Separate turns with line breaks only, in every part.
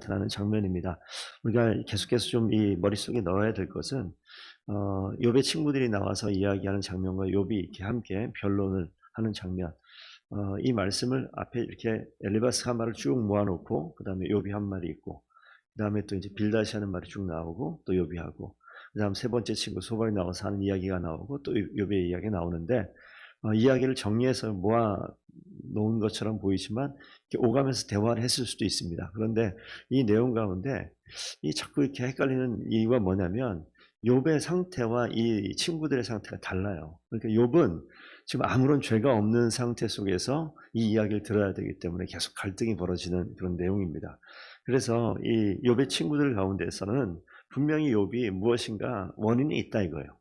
나타나는 장면입니다. 우리가 계속해서 좀 이 머릿속에 넣어야 될 것은 욥의 친구들이 나와서 이야기하는 장면과 욥이 이렇게 함께 변론을 하는 장면. 이 말씀을 앞에 이렇게 엘리바스가 한 말을 쭉 모아놓고 그다음에 욥이 한 말이 있고 그다음에 또 이제 빌다시 하는 말이 쭉 나오고 또 욥이 하고 그다음 세 번째 친구 소발이 나와서 하는 이야기가 나오고 또 욥의 이야기가 나오는데 이야기를 정리해서 모아 놓은 것처럼 보이지만 이렇게 오가면서 대화를 했을 수도 있습니다. 그런데 이 내용 가운데 이 자꾸 이렇게 헷갈리는 이유가 뭐냐면 욥의 상태와 이 친구들의 상태가 달라요. 그러니까 욥은 지금 아무런 죄가 없는 상태 속에서 이 이야기를 들어야 되기 때문에 계속 갈등이 벌어지는 그런 내용입니다. 그래서 이 욥의 친구들 가운데서는 분명히 욥이 무엇인가 원인이 있다 이거예요.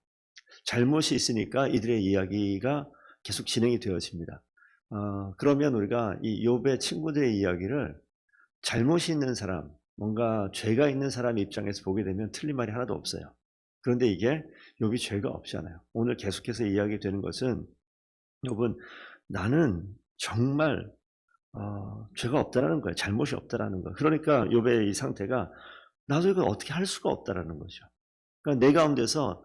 잘못이 있으니까 이들의 이야기가 계속 진행이 되어집니다. 그러면 우리가 이 욥의 친구들의 이야기를 잘못이 있는 사람, 뭔가 죄가 있는 사람 입장에서 보게 되면 틀린 말이 하나도 없어요. 그런데 이게 욥이 죄가 없잖아요. 오늘 계속해서 이야기되는 것은 욥은 나는 정말 죄가 없다라는 거예요. 잘못이 없다라는 거. 그러니까 욥의 이 상태가 나도 이걸 어떻게 할 수가 없다라는 거죠. 그러니까 내 가운데서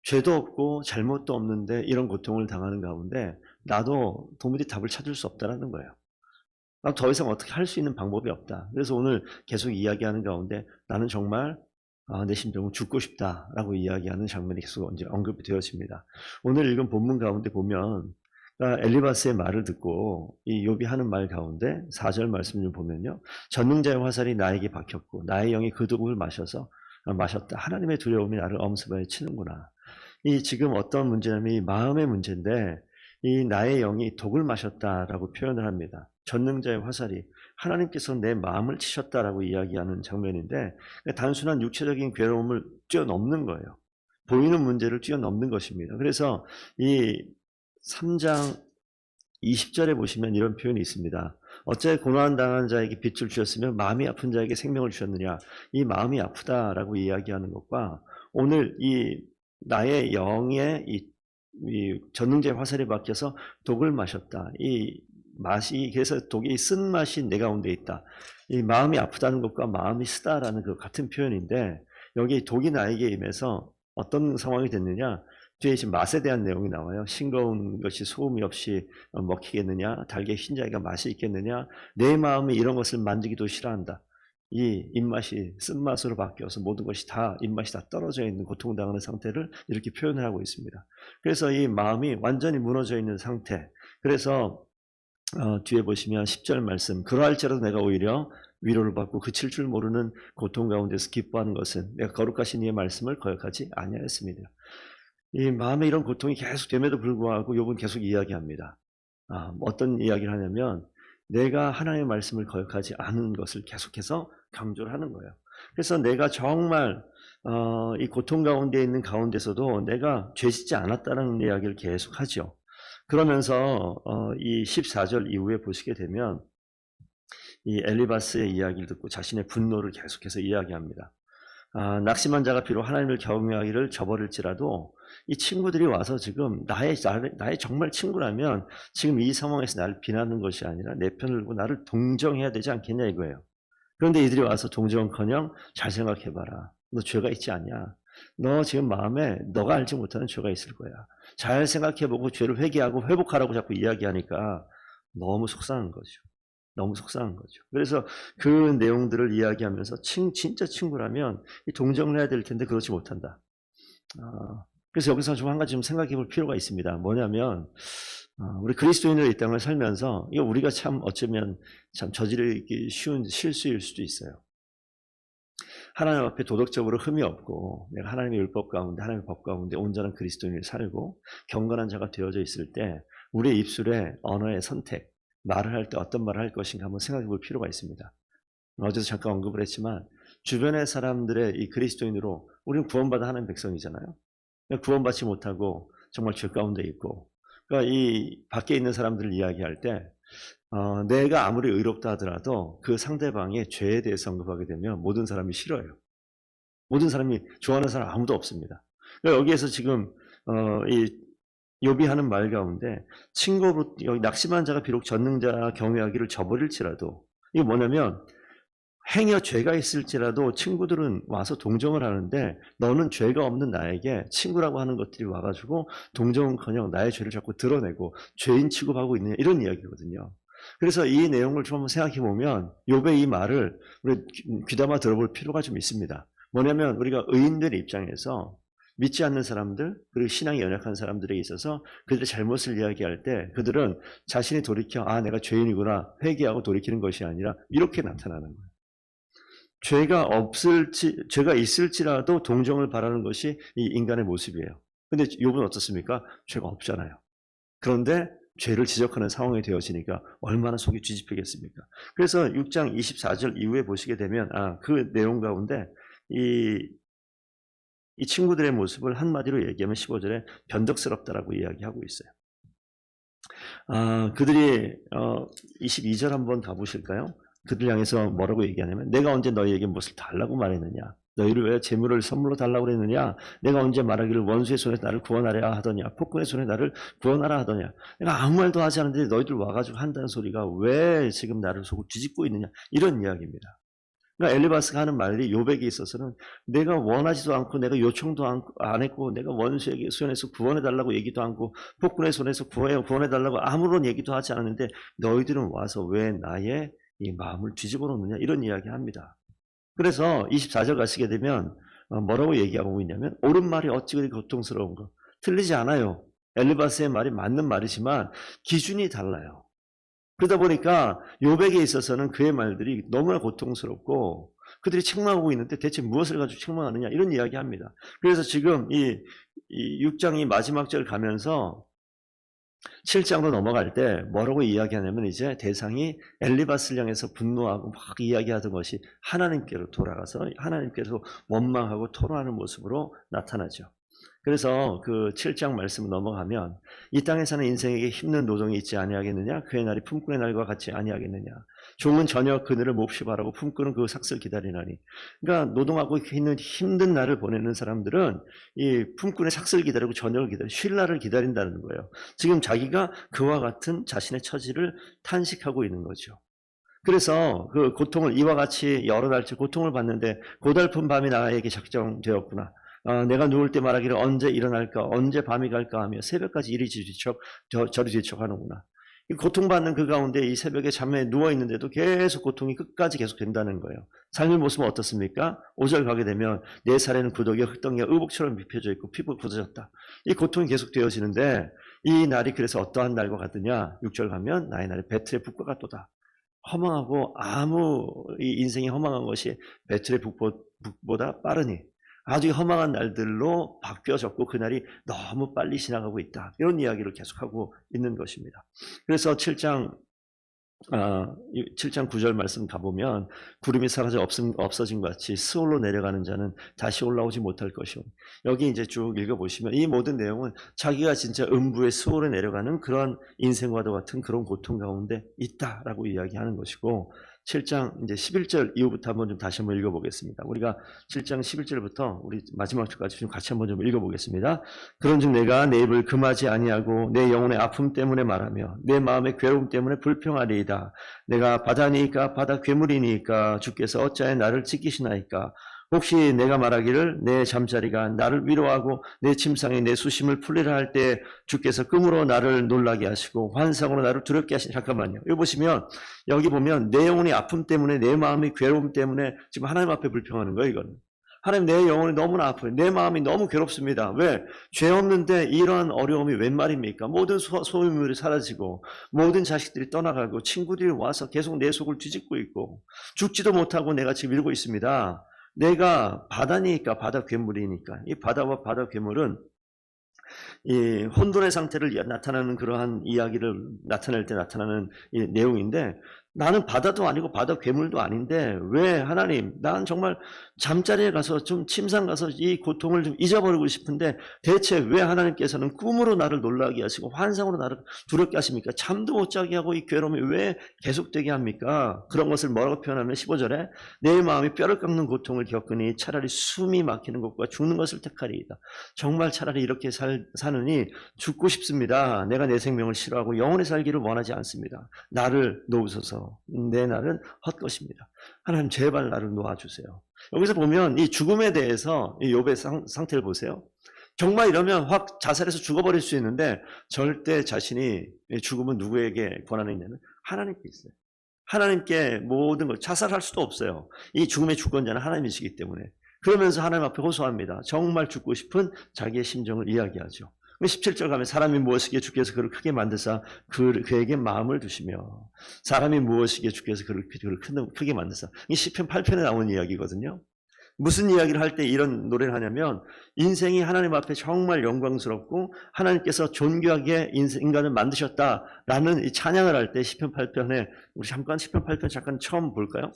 죄도 없고 잘못도 없는데 이런 고통을 당하는 가운데 나도 도무지 답을 찾을 수 없다라는 거예요. 나 더 이상 어떻게 할 수 있는 방법이 없다. 그래서 오늘 계속 이야기하는 가운데 나는 정말 내 심정은 죽고 싶다라고 이야기하는 장면이 계속 이제 언급이 되어집니다. 오늘 읽은 본문 가운데 보면 엘리바스의 말을 듣고 이 욥이 하는 말 가운데 4절 말씀 좀 보면요. 전능자의 화살이 나에게 박혔고 나의 영이 그 독을 마셨다. 하나님의 두려움이 나를 엄습하여 치는구나. 이 지금 어떤 문제냐면 이 마음의 문제인데 이 나의 영이 독을 마셨다라고 표현을 합니다. 전능자의 화살이 하나님께서 내 마음을 치셨다라고 이야기하는 장면인데 단순한 육체적인 괴로움을 뛰어넘는 거예요. 보이는 문제를 뛰어넘는 것입니다. 그래서 이 3장 20절에 보시면 이런 표현이 있습니다. 어째 고난 당한 자에게 빛을 주셨으며 마음이 아픈 자에게 생명을 주셨느냐. 이 마음이 아프다라고 이야기하는 것과 오늘 이 나의 영의 이 전능자의 화살이 박혀서 독을 마셨다. 이 맛이 그래서 독이 쓴 맛이 내 가운데 있다. 이 마음이 아프다는 것과 마음이 쓰다라는 그 같은 표현인데 여기 독이 나에게 임해서 어떤 상황이 됐느냐? 뒤에 지금 맛에 대한 내용이 나와요. 싱거운 것이 소음이 없이 먹히겠느냐? 달게 흰자위가 맛이 있겠느냐? 내 마음이 이런 것을 만지기도 싫어한다. 이 입맛이 쓴맛으로 바뀌어서 모든 것이 다 입맛이 다 떨어져 있는 고통당하는 상태를 이렇게 표현을 하고 있습니다. 그래서 이 마음이 완전히 무너져 있는 상태. 그래서 뒤에 보시면 10절 말씀. 그러할지라도 내가 오히려 위로를 받고 그칠 줄 모르는 고통 가운데서 기뻐하는 것은 내가 거룩하신 이의 말씀을 거역하지 아니하였습니다. 이 마음에 이런 고통이 계속됨에도 불구하고 욥은 계속 이야기합니다. 어떤 이야기를 하냐면 내가 하나님의 말씀을 거역하지 않은 것을 계속해서 강조를 하는 거예요. 그래서 내가 정말 이 고통 가운데 있는 가운데서도 내가 죄짓지 않았다는 이야기를 계속하죠. 그러면서 이 14절 이후에 보시게 되면 이 엘리바스의 이야기를 듣고 자신의 분노를 계속해서 이야기합니다. 낙심한 자가 비록 하나님을 경외하기를 저버릴지라도 이 친구들이 와서 지금 나의 정말 친구라면 지금 이 상황에서 나를 비난하는 것이 아니라 내 편을 들고 나를 동정해야 되지 않겠냐 이거예요. 그런데 이들이 와서 동정커녕 잘 생각해봐라. 너 죄가 있지 않냐? 너 지금 마음에 너가 알지 못하는 죄가 있을 거야. 잘 생각해보고 죄를 회개하고 회복하라고 자꾸 이야기하니까 너무 속상한 거죠. 너무 속상한 거죠. 그래서 그 내용들을 이야기하면서 진짜 친구라면 동정을 해야 될 텐데 그렇지 못한다. 그래서 여기서 좀 한 가지 좀 생각해 볼 필요가 있습니다. 뭐냐면 우리 그리스도인으로 이 땅을 살면서 이거 우리가 참 어쩌면 참 저지르기 쉬운 실수일 수도 있어요. 하나님 앞에 도덕적으로 흠이 없고 내가 하나님의 율법 가운데 하나님의 법 가운데 온전한 그리스도인을 살고 경건한 자가 되어져 있을 때 우리의 입술에 언어의 선택 말을 할 때 어떤 말을 할 것인가 한번 생각해 볼 필요가 있습니다. 어제도 잠깐 언급을 했지만 주변의 사람들의 이 그리스도인으로 우리는 구원받아 하는 백성이잖아요. 구원받지 못하고 정말 죄 가운데 있고 그러니까 이 밖에 있는 사람들을 이야기할 때 내가 아무리 의롭다 하더라도 그 상대방의 죄에 대해서 언급하게 되면 모든 사람이 싫어요. 모든 사람이 좋아하는 사람 아무도 없습니다. 그러니까 여기에서 지금 이 욥이 하는 말 가운데 친구로 여기 낙심한 자가 비록 전능자 경외하기를 저버릴지라도 이게 뭐냐면 행여 죄가 있을지라도 친구들은 와서 동정을 하는데 너는 죄가 없는 나에게 친구라고 하는 것들이 와가지고 동정은커녕 나의 죄를 자꾸 드러내고 죄인 취급하고 있느냐 이런 이야기거든요. 그래서 이 내용을 좀 한번 생각해 보면 욥의 이 말을 우리 귀담아 들어볼 필요가 좀 있습니다. 뭐냐면 우리가 의인들 입장에서 믿지 않는 사람들 그리고 신앙이 연약한 사람들에 있어서 그들의 잘못을 이야기할 때 그들은 자신이 돌이켜 내가 죄인이구나 회개하고 돌이키는 것이 아니라 이렇게 나타나는 거예요. 죄가 있을지라도 동정을 바라는 것이 이 인간의 모습이에요. 근데 욥은 어떻습니까? 죄가 없잖아요. 그런데 죄를 지적하는 상황이 되어지니까 얼마나 속이 뒤집히겠습니까? 그래서 6장 24절 이후에 보시게 되면 그 내용 가운데 이 친구들의 모습을 한마디로 얘기하면 15절에 변덕스럽다라고 이야기하고 있어요. 그들이 22절 한번 가보실까요? 그들 향해서 뭐라고 얘기하냐면 내가 언제 너희에게 무엇을 달라고 말했느냐? 너희를 왜 재물을 선물로 달라고 그랬느냐? 내가 언제 말하기를 원수의 손에 나를 구원하려 하더냐? 폭군의 손에 나를 구원하라 하더냐? 내가 아무 말도 하지 않는데 너희들 와가지고 한다는 소리가 왜 지금 나를 속을 뒤집고 있느냐? 이런 이야기입니다. 그러니까 엘리바스가 하는 말이 욥에게 있어서는 내가 원하지도 않고 내가 요청도 안 했고 내가 원수에게 손에서 구원해달라고 얘기도 않고 폭군의 손에서 구원해달라고 아무런 얘기도 하지 않았는데 너희들은 와서 왜 나의 이 마음을 뒤집어 놓느냐 이런 이야기합니다. 그래서 24절 가시게 되면 뭐라고 얘기하고 있냐면 옳은 말이 어찌 그리 고통스러운 거 틀리지 않아요. 엘리바스의 말이 맞는 말이지만 기준이 달라요. 그러다 보니까 욥에게 있어서는 그의 말들이 너무나 고통스럽고 그들이 책망하고 있는데 대체 무엇을 가지고 책망하느냐 이런 이야기합니다. 그래서 지금 이 6장이 마지막 절 가면서 7장으로 넘어갈 때 뭐라고 이야기하냐면 이제 대상이 엘리바스를 향해서 분노하고 막 이야기하던 것이 하나님께로 돌아가서 하나님께서 원망하고 토로하는 모습으로 나타나죠. 그래서 그 7장 말씀 넘어가면 이 땅에 사는 인생에게 힘든 노동이 있지 아니하겠느냐? 그의 날이 품꾼의 날과 같이 아니하겠느냐? 종은 저녁 그늘을 몹시 바라고 품꾼은 그 삭슬 기다리나니. 그러니까 노동하고 있는 힘든 날을 보내는 사람들은 이 품꾼의 삭슬 기다리고 저녁을 기다리고 쉴 날을 기다린다는 거예요. 지금 자기가 그와 같은 자신의 처지를 탄식하고 있는 거죠. 그래서 그 고통을 이와 같이 여러 달째 고통을 받는데 고달픈 밤이 나에게 작정되었구나. 내가 누울 때 말하기를 언제 일어날까 언제 밤이 갈까 하며 새벽까지 이리 뒤척 저리 뒤척하는구나. 고통받는 그 가운데 이 새벽에 잠에 누워있는데도 계속 고통이 끝까지 계속 된다는 거예요. 삶의 모습은 어떻습니까? 5절 가게 되면 내 살에는 구더기와 흙덩이가 의복처럼 입혀져 있고 피부가 굳어졌다. 이 고통이 계속 되어지는데 이 날이 그래서 어떠한 날과 같으냐? 6절 가면 나의 날이 배틀의 북과 같도다. 허망하고 이 인생이 허망한 것이 배틀의 북보다 빠르니 아주 허망한 날들로 바뀌어졌고 그날이 너무 빨리 지나가고 있다. 이런 이야기를 계속하고 있는 것입니다. 그래서 7장 9절 말씀 가보면 구름이 사라져 없어진 것 같이 스올로 내려가는 자는 다시 올라오지 못할 것이오. 여기 이제 쭉 읽어보시면 이 모든 내용은 자기가 진짜 음부의 스올에 내려가는 그런 인생과도 같은 그런 고통 가운데 있다라고 이야기하는 것이고 7장 이제 11절 이후부터 다시 한번 읽어보겠습니다. 우리가 7장 11절부터 우리 마지막 절까지 좀 같이 한번 좀 읽어보겠습니다. 그런즉 내가 내 입을 금하지 아니하고 내 영혼의 아픔 때문에 말하며 내 마음의 괴로움 때문에 불평하리이다. 내가 바다니까 바다 괴물이니까 주께서 어찌하여 나를 지키시나이까. 혹시 내가 말하기를 내 잠자리가 나를 위로하고 내 침상에 내 수심을 풀리라 할 때 주께서 꿈으로 나를 놀라게 하시고 환상으로 나를 두렵게 하시니. 잠깐만요. 여기 보시면 여기 보면 내 영혼의 아픔 때문에 내 마음의 괴로움 때문에 지금 하나님 앞에 불평하는 거예요. 이거는 하나님 내 영혼이 너무나 아파요. 내 마음이 너무 괴롭습니다. 왜? 죄 없는데 이러한 어려움이 웬 말입니까? 모든 소유물이 사라지고 모든 자식들이 떠나가고 친구들이 와서 계속 내 속을 뒤집고 있고 죽지도 못하고 내가 지금 이러고 있습니다. 내가 바다니까 바다 괴물이니까 이 바다와 바다 괴물은 이 혼돈의 상태를 나타나는 그러한 이야기를 나타낼 때 나타나는 이 내용인데 나는 바다도 아니고 바다 괴물도 아닌데 왜 하나님 난 정말 잠자리에 가서 좀 침상 가서 이 고통을 좀 잊어버리고 싶은데 대체 왜 하나님께서는 꿈으로 나를 놀라게 하시고 환상으로 나를 두렵게 하십니까? 잠도 못 자게 하고 이 괴로움이 왜 계속되게 합니까? 그런 것을 뭐라고 표현하면 15절에 내 마음이 뼈를 깎는 고통을 겪으니 차라리 숨이 막히는 것과 죽는 것을 택하리이다. 정말 차라리 이렇게 사느니 죽고 싶습니다. 내가 내 생명을 싫어하고 영원히 살기를 원하지 않습니다. 나를 놓으소서. 해서 내 날은 헛것입니다. 하나님 제발 나를 놓아주세요. 여기서 보면 이 죽음에 대해서 이 욥의 상태를 보세요. 정말 이러면 확 자살해서 죽어버릴 수 있는데 절대 자신이 죽음은 누구에게 권한이 있냐면 하나님께 있어요. 하나님께 모든 걸 자살할 수도 없어요. 이 죽음의 주권자는 하나님이시기 때문에. 그러면서 하나님 앞에 호소합니다. 정말 죽고 싶은 자기의 심정을 이야기하죠. 17절 가면 사람이 무엇이기에 주께서 그를 크게 만드사 그에게 마음을 두시며 사람이 무엇이기에 주께서 그를 크게 만드사 이 시편 8편에 나온 이야기거든요. 무슨 이야기를 할 때 이런 노래를 하냐면 인생이 하나님 앞에 정말 영광스럽고 하나님께서 존귀하게 인간을 만드셨다라는 이 찬양을 할 때 시편 8편에 우리 잠깐 시편 8편 잠깐 처음 볼까요?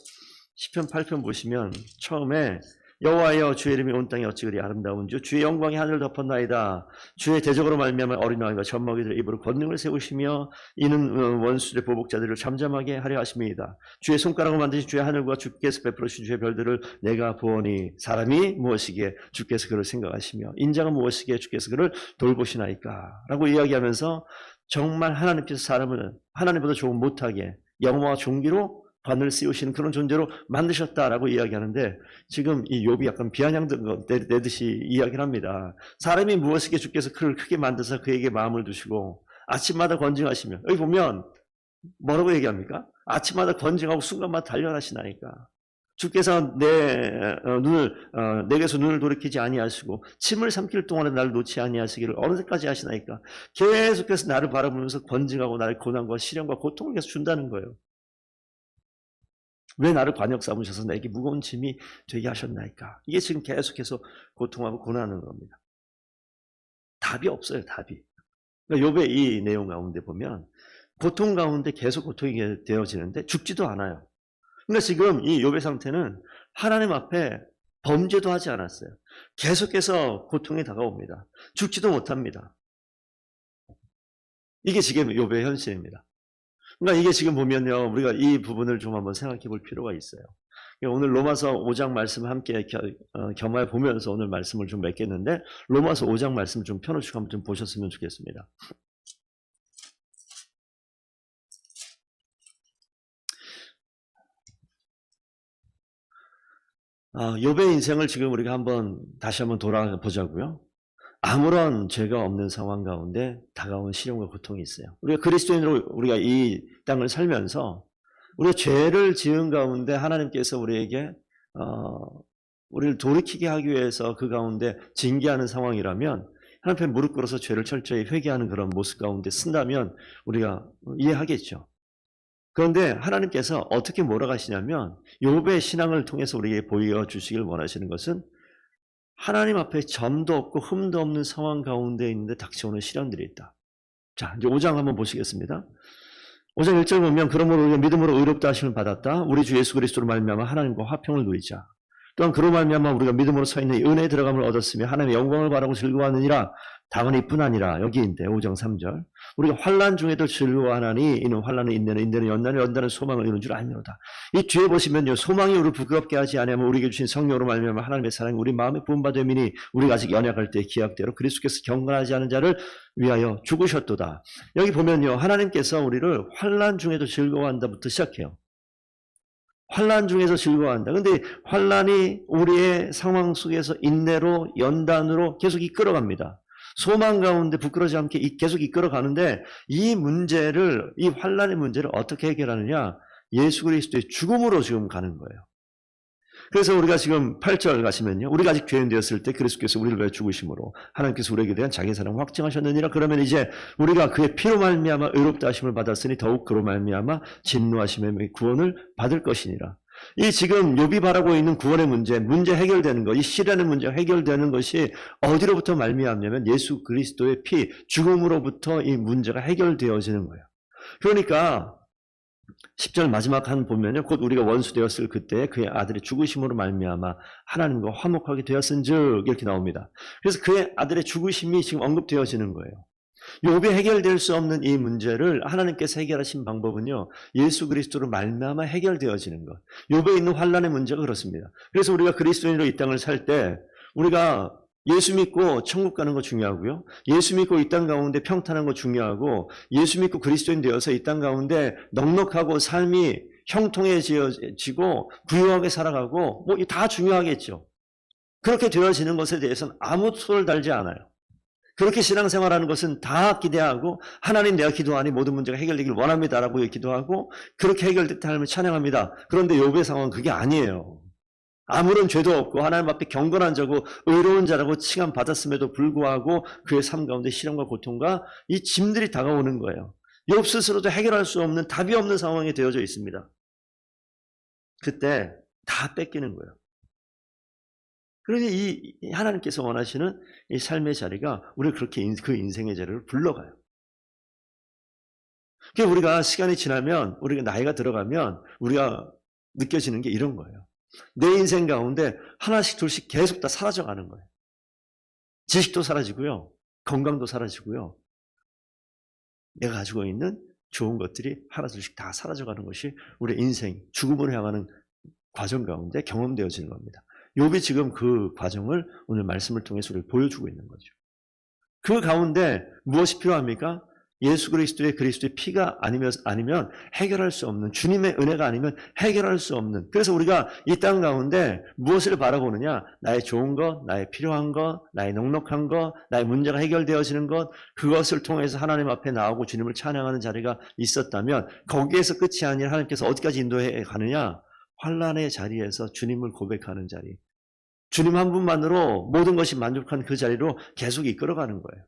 시편 8편 보시면 처음에 여호와여 주의 이름이 온 땅에 어찌 그리 아름다운 주 주의 영광이 하늘을 덮었나이다. 주의 대적으로 말미암아 어린아이와 젖먹이들의 입으로 권능을 세우시며 이는 원수의 보복자들을 잠잠하게 하려 하심이다. 주의 손가락으로 만드신 주의 하늘과 주께서 베풀으신 주의 별들을 내가 보오니 사람이 무엇이기에 주께서 그를 생각하시며 인자가 무엇이기에 주께서 그를 돌보시나이까 라고 이야기하면서 정말 하나님께서 사람을 하나님보다 조금 못하게 영화와 종기로 관을 씌우시는 그런 존재로 만드셨다라고 이야기하는데 지금 이 욥이 약간 비아냥 내듯이 이야기를 합니다. 사람이 무엇이기에 주께서 그를 크게 만드사 그에게 마음을 두시고 아침마다 건징하시며 여기 보면 뭐라고 얘기합니까? 아침마다 건징하고 순간마다 단련하시나이까. 주께서 내게서 눈을 돌이키지 아니하시고 침을 삼킬 동안에 나를 놓지 아니하시기를 어느 때까지 하시나이까. 계속해서 나를 바라보면서 건징하고 나를 고난과 시련과 고통을 계속 준다는 거예요. 왜 나를 관역 삼으셔서 내게 무거운 짐이 되게 하셨나이까. 이게 지금 계속해서 고통하고 고난하는 겁니다. 답이 없어요. 답이. 그러니까 욥의 이 내용 가운데 보면 고통 가운데 계속 고통이 되어지는데 죽지도 않아요. 그러니까 지금 이 욥의 상태는 하나님 앞에 범죄도 하지 않았어요. 계속해서 고통이 다가옵니다. 죽지도 못합니다. 이게 지금 욥의 현실입니다. 그러니까 이게 지금 보면요, 우리가 이 부분을 좀 한번 생각해 볼 필요가 있어요. 오늘 로마서 5장 말씀을 함께 겸하여 보면서 오늘 말씀을 좀 맺겠는데, 로마서 5장 말씀 좀 펴놓으시고 한번 좀 보셨으면 좋겠습니다. 욥의 인생을 지금 우리가 다시 한번 돌아보자고요. 아무런 죄가 없는 상황 가운데 다가온 시련과 고통이 있어요. 우리가 그리스도인으로 우리가 이 땅을 살면서 우리가 죄를 지은 가운데 하나님께서 우리에게 우리를 돌이키게 하기 위해서 그 가운데 징계하는 상황이라면 하나님 앞에 무릎 꿇어서 죄를 철저히 회개하는 그런 모습 가운데 쓴다면 우리가 이해하겠죠. 그런데 하나님께서 어떻게 몰아가시냐면 욥의 신앙을 통해서 우리에게 보여주시길 원하시는 것은 하나님 앞에 점도 없고 흠도 없는 상황 가운데 있는데 닥쳐오는 시련들이 있다. 자, 이제 5장 한번 보시겠습니다. 5장 1절 보면 그러므로 우리가 믿음으로 의롭다 하심을 받았다. 우리 주 예수 그리스도로 말미암아 하나님과 화평을 누리자. 또한 그로 말미암아 우리가 믿음으로 서 있는 은혜에 들어감을 얻었으며 하나님의 영광을 바라고 즐거워하느니라. 다만 이뿐 아니라 여기인데 5장 3절 우리가 환난 중에도 즐거워하나니 이는 환난은 인내는 연단은 연단은 소망을 이루는 줄 알미로다. 이 뒤에 보시면요, 소망이 우리를 부끄럽게 하지 아니하면 우리에게 주신 성령으로 말미암아 하나님의 사랑이 우리 마음에 부음바 됨이니 우리가 아직 연약할 때 기약대로 그리스도께서 경건하지 않은 자를 위하여 죽으셨도다. 여기 보면요, 하나님께서 우리를 환난 중에도 즐거워한다부터 시작해요. 환난 중에서 즐거워한다. 근데 환난이 우리의 상황 속에서 인내로 연단으로 계속 이끌어갑니다. 소망 가운데 부끄러지 않게 계속 이끌어가는데 이 환난의 문제를 어떻게 해결하느냐? 예수 그리스도의 죽음으로 지금 가는 거예요. 그래서 우리가 지금 8절 가시면요, 우리가 아직 죄인 되었을 때 그리스도께서 우리를 위해 죽으심으로 하나님께서 우리에게 대한 자기 사랑을 확증하셨느니라. 그러면 이제 우리가 그의 피로 말미암아 의롭다 하심을 받았으니 더욱 그로 말미암아 진노하심의 구원을 받을 것이니라. 이 지금 욥이 바라고 있는 구원의 문제 해결되는 것, 이 시련의 문제 해결되는 것이 어디로부터 말미암냐면 예수 그리스도의 피, 죽음으로부터 이 문제가 해결되어지는 거예요. 그러니까 10절 마지막 한 보면요, 곧 우리가 원수 되었을 그때 그의 아들의 죽으심으로 말미암아 하나님과 화목하게 되었은즉 이렇게 나옵니다. 그래서 그의 아들의 죽으심이 지금 언급되어지는 거예요. 욥이 해결될 수 없는 이 문제를 하나님께서 해결하신 방법은요, 예수 그리스도로 말미암아 해결되어지는 것. 욥에 있는 환난의 문제가 그렇습니다. 그래서 우리가 그리스도인으로 이 땅을 살 때 우리가 예수 믿고 천국 가는 거 중요하고요. 예수 믿고 이 땅 가운데 평탄한 거 중요하고, 예수 믿고 그리스도인 되어서 이 땅 가운데 넉넉하고 삶이 형통해지고 부유하게 살아가고 뭐 다 중요하겠죠. 그렇게 되어지는 것에 대해서는 아무 손을 달지 않아요. 그렇게 신앙생활하는 것은 다 기대하고, 하나님 내가 기도하니 모든 문제가 해결되길 원합니다라고 기도하고, 그렇게 해결됐다 하면 찬양합니다. 그런데 욥의 상황은 그게 아니에요. 아무런 죄도 없고 하나님 앞에 경건한 자고 의로운 자라고 칭함 받았음에도 불구하고 그의 삶 가운데 시련과 고통과 이 짐들이 다가오는 거예요. 욥 스스로도 해결할 수 없는, 답이 없는 상황이 되어져 있습니다. 그때 다 뺏기는 거예요. 그러니 이 하나님께서 원하시는 이 삶의 자리가 우리를 그렇게 그 인생의 자리를 불러가요. 그러니까 우리가 시간이 지나면, 우리가 나이가 들어가면 우리가 느껴지는 게 이런 거예요. 내 인생 가운데 하나씩 둘씩 계속 다 사라져가는 거예요. 지식도 사라지고요. 건강도 사라지고요. 내가 가지고 있는 좋은 것들이 하나둘씩 다 사라져가는 것이 우리 인생, 죽음을 향하는 과정 가운데 경험되어지는 겁니다. 욥이 지금 그 과정을 오늘 말씀을 통해서 우리를 보여주고 있는 거죠. 그 가운데 무엇이 필요합니까? 예수 그리스도의 피가 아니면 해결할 수 없는, 주님의 은혜가 아니면 해결할 수 없는, 그래서 우리가 이 땅 가운데 무엇을 바라보느냐? 나의 좋은 것, 나의 필요한 것, 나의 넉넉한 것, 나의 문제가 해결되어지는 것, 그것을 통해서 하나님 앞에 나오고 주님을 찬양하는 자리가 있었다면, 거기에서 끝이 아니라 하나님께서 어디까지 인도해 가느냐? 환난의 자리에서 주님을 고백하는 자리, 주님 한 분만으로 모든 것이 만족한 그 자리로 계속 이끌어가는 거예요.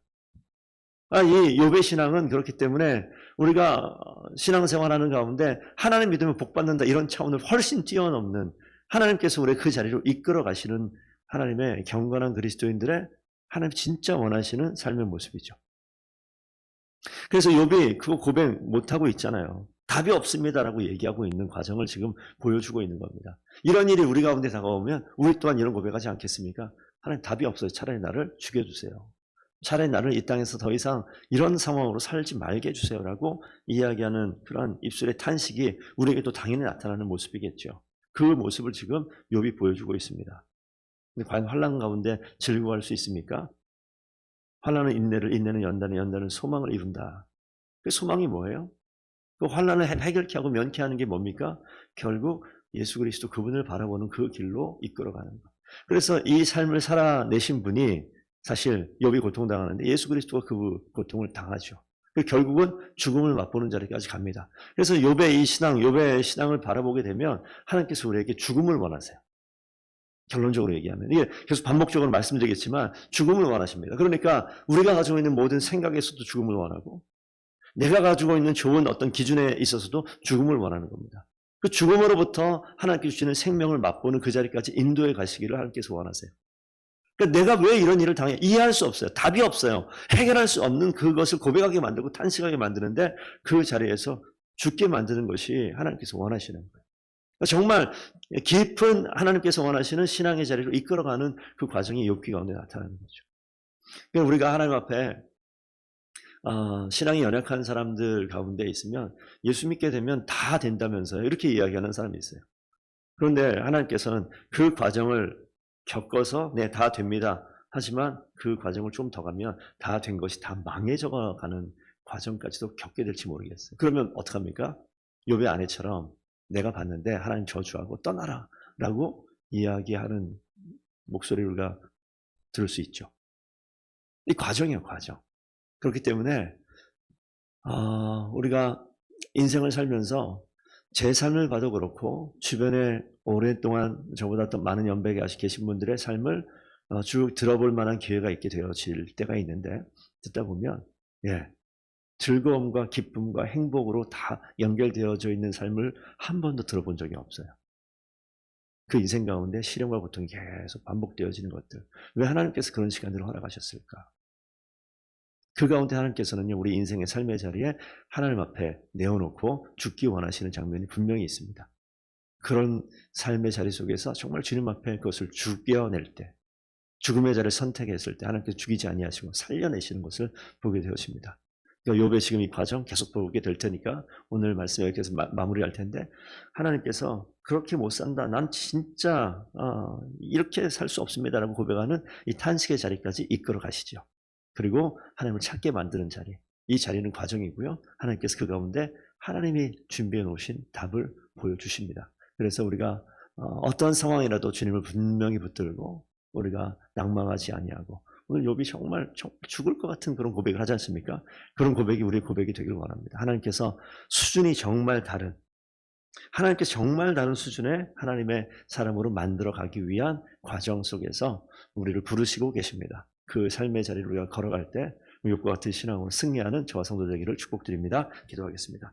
이 욥의 신앙은 그렇기 때문에 우리가 신앙생활하는 가운데 하나님 믿으면 복받는다 이런 차원을 훨씬 뛰어넘는, 하나님께서 우리 그 자리로 이끌어 가시는 하나님의 경건한 그리스도인들의 하나님 진짜 원하시는 삶의 모습이죠. 그래서 욥이 그거 고백 못하고 있잖아요. 답이 없습니다라고 얘기하고 있는 과정을 지금 보여주고 있는 겁니다. 이런 일이 우리 가운데 다가오면 우리 또한 이런 고백하지 않겠습니까? 하나님 답이 없어요. 차라리 나를 죽여주세요. 차라리 나를 이 땅에서 더 이상 이런 상황으로 살지 말게 해주세요라고 이야기하는 그런 입술의 탄식이 우리에게도 당연히 나타나는 모습이겠죠. 그 모습을 지금 욥이 보여주고 있습니다. 근데 과연 환난 가운데 즐거워할 수 있습니까? 환난은 인내를, 인내는 연단을, 연단은 소망을 이룬다. 그 소망이 뭐예요? 그 환난을 해결케 하고 면케하는 게 뭡니까? 결국 예수 그리스도 그분을 바라보는 그 길로 이끌어가는 것. 그래서 이 삶을 살아내신 분이, 사실 욥이 고통당하는데 예수 그리스도가 그 고통을 당하죠. 결국은 죽음을 맛보는 자리까지 갑니다. 그래서 욥의 신앙을 바라보게 되면 하나님께서 우리에게 죽음을 원하세요. 결론적으로 얘기하면 이게 계속 반복적으로 말씀드리겠지만 죽음을 원하십니다. 그러니까 우리가 가지고 있는 모든 생각에서도 죽음을 원하고, 내가 가지고 있는 좋은 어떤 기준에 있어서도 죽음을 원하는 겁니다. 그 죽음으로부터 하나님께 주시는 생명을 맛보는 그 자리까지 인도해 가시기를 하나님께서 원하세요. 그러니까 내가 왜 이런 일을 당해? 이해할 수 없어요. 답이 없어요. 해결할 수 없는 그것을 고백하게 만들고 탄식하게 만드는데, 그 자리에서 죽게 만드는 것이 하나님께서 원하시는 거예요. 정말 깊은 하나님께서 원하시는 신앙의 자리로 이끌어가는 그 과정이 욥기 가운데 나타나는 거죠. 그러니까 우리가 하나님 앞에 신앙이 연약한 사람들 가운데 있으면 예수 믿게 되면 다 된다면서요, 이렇게 이야기하는 사람이 있어요. 그런데 하나님께서는 그 과정을 겪어서 네, 다 됩니다. 하지만 그 과정을 좀 더 가면 다 된 것이 다 망해져 가는 과정까지도 겪게 될지 모르겠어요. 그러면 어떡합니까? 욥의 아내처럼 내가 봤는데 하나님 저주하고 떠나라 라고 이야기하는 목소리를 우리가 들을 수 있죠. 이 과정이에요, 과정. 그렇기 때문에 우리가 인생을 살면서 제 삶을 봐도 그렇고, 주변에 오랫동안 저보다 더 많은 연배가 계신 분들의 삶을 쭉 들어볼 만한 기회가 있게 되어질 때가 있는데, 듣다 보면 즐거움과 기쁨과 행복으로 다 연결되어져 있는 삶을 한 번도 들어본 적이 없어요. 그 인생 가운데 시련과 고통이 계속 반복되어지는 것들, 왜 하나님께서 그런 시간들을 허락하셨을까? 그 가운데 하나님께서는요, 우리 인생의 삶의 자리에 하나님 앞에 내어놓고 죽기 원하시는 장면이 분명히 있습니다. 그런 삶의 자리 속에서 정말 주님 앞에 그것을 죽여낼 때, 죽음의 자리를 선택했을 때 하나님께서 죽이지 아니하시고 살려내시는 것을 보게 되었습니다. 그러니까 욥의 지금 이 과정 계속 보게 될 테니까 오늘 말씀 여기서 마무리할 텐데, 하나님께서 그렇게 못 산다, 난 진짜 이렇게 살 수 없습니다라고 고백하는 이 탄식의 자리까지 이끌어 가시죠. 그리고 하나님을 찾게 만드는 자리, 이 자리는 과정이고요. 하나님께서 그 가운데 하나님이 준비해 놓으신 답을 보여주십니다. 그래서 우리가 어떠한 상황이라도 주님을 분명히 붙들고 우리가 낭망하지 아니하고, 오늘 욥이 정말 죽을 것 같은 그런 고백을 하지 않습니까? 그런 고백이 우리의 고백이 되길 원합니다. 하나님께서 수준이 정말 다른, 하나님께서 정말 다른 수준의 하나님의 사람으로 만들어 가기 위한 과정 속에서 우리를 부르시고 계십니다. 그 삶의 자리를 우리가 걸어갈 때 욥과 같은 신앙으로 승리하는 저와 성도 되기를 축복드립니다. 기도하겠습니다.